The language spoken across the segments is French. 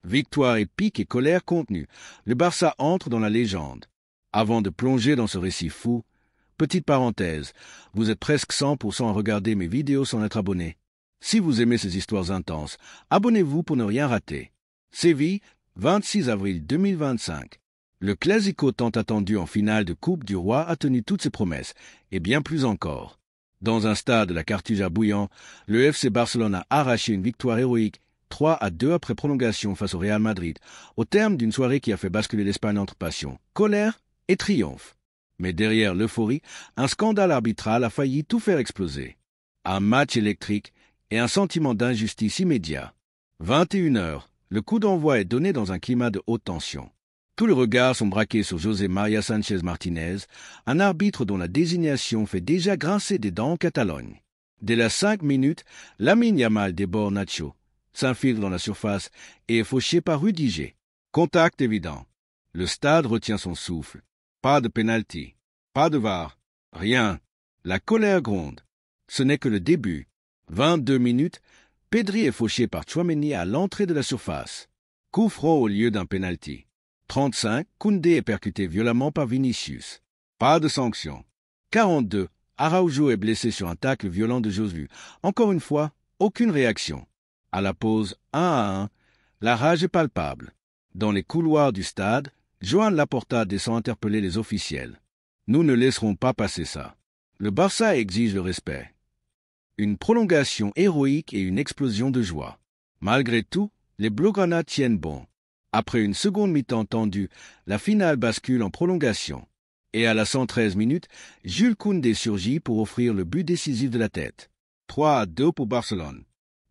Victoire épique et colère contenue. Le Barça entre dans la légende. Avant de plonger dans ce récit fou, petite parenthèse, vous êtes presque 100% à regarder mes vidéos sans être abonné. Si vous aimez ces histoires intenses, abonnez-vous pour ne rien rater. Séville, 26 avril 2025. Le Clasico tant attendu en finale de Coupe du Roi a tenu toutes ses promesses, et bien plus encore. Dans un stade de la Cartuja bouillant, le FC Barcelone a arraché une victoire héroïque 3-2 après prolongation face au Real Madrid, au terme d'une soirée qui a fait basculer l'Espagne entre passion, colère et triomphe. Mais derrière l'euphorie, un scandale arbitral a failli tout faire exploser. Un match électrique et un sentiment d'injustice immédiat. 21h, le coup d'envoi est donné dans un climat de haute tension. Tous les regards sont braqués sur José María Sánchez Martínez, un arbitre dont la désignation fait déjà grincer des dents en Catalogne. Dès les 5 minutes, Lamine Yamal déborde Nacho, s'infiltre dans la surface et est fauché par Rudiger. Contact évident. Le stade retient son souffle. Pas de pénalty, pas de VAR, rien. La colère gronde. Ce n'est que le début. 22 minutes, Pedri est fauché par Tchouaméni à l'entrée de la surface. Coup franc au lieu d'un pénalty. 35, Koundé est percuté violemment par Vinicius. Pas de sanction. 42, Araujo est blessé sur un tacle violent de Josu. Encore une fois, aucune réaction. À la pause 1-1, la rage est palpable. Dans les couloirs du stade, Joan Laporta descend interpeller les officiels. Nous ne laisserons pas passer ça. Le Barça exige le respect. Une prolongation héroïque et une explosion de joie. Malgré tout, les Blaugrana tiennent bon. Après une seconde mi-temps tendue, la finale bascule en prolongation. Et à la 113 minutes, Jules Koundé surgit pour offrir le but décisif de la tête. 3-2 pour Barcelone.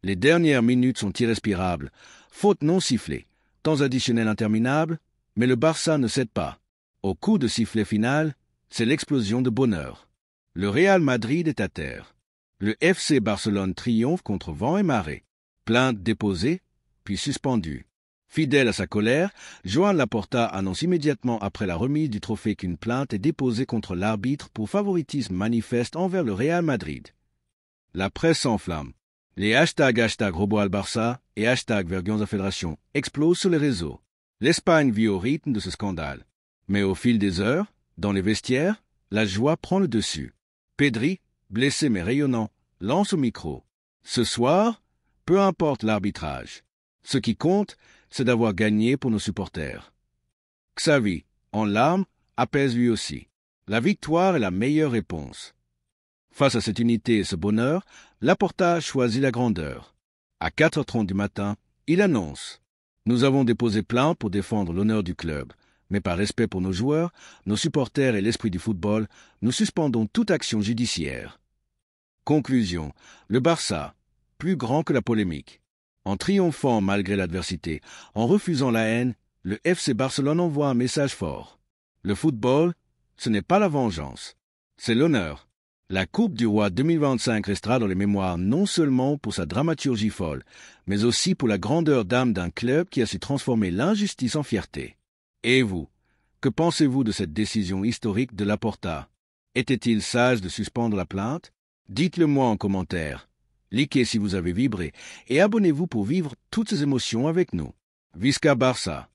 Les dernières minutes sont irrespirables. Faute non sifflée. Temps additionnel interminable, mais le Barça ne cède pas. Au coup de sifflet final, c'est l'explosion de bonheur. Le Real Madrid est à terre. Le FC Barcelone triomphe contre vent et marée. Plainte déposée, puis suspendue. Fidèle à sa colère, Joan Laporta annonce immédiatement après la remise du trophée qu'une plainte est déposée contre l'arbitre pour favoritisme manifeste envers le Real Madrid. La presse s'enflamme. Les hashtags #RoboAlBarça et #VerguionzaFédération explosent sur les réseaux. L'Espagne vit au rythme de ce scandale. Mais au fil des heures, dans les vestiaires, la joie prend le dessus. Pedri, blessé mais rayonnant, lance au micro. Ce soir, peu importe l'arbitrage. Ce qui compte, c'est d'avoir gagné pour nos supporters. Xavi, en larmes, apaise lui aussi. La victoire est la meilleure réponse. Face à cette unité et ce bonheur, Laporta choisit la grandeur. À 4h30 du matin, il annonce « Nous avons déposé plainte pour défendre l'honneur du club, mais par respect pour nos joueurs, nos supporters et l'esprit du football, nous suspendons toute action judiciaire. » Conclusion. Le Barça, plus grand que la polémique. En triomphant malgré l'adversité, en refusant la haine, le FC Barcelone envoie un message fort. Le football, ce n'est pas la vengeance, c'est l'honneur. La Coupe du Roi 2025 restera dans les mémoires non seulement pour sa dramaturgie folle, mais aussi pour la grandeur d'âme d'un club qui a su transformer l'injustice en fierté. Et vous, que pensez-vous de cette décision historique de Laporta? Était-il sage de suspendre la plainte? Dites-le moi en commentaire. Likez si vous avez vibré et abonnez-vous pour vivre toutes ces émotions avec nous. Visca Barça!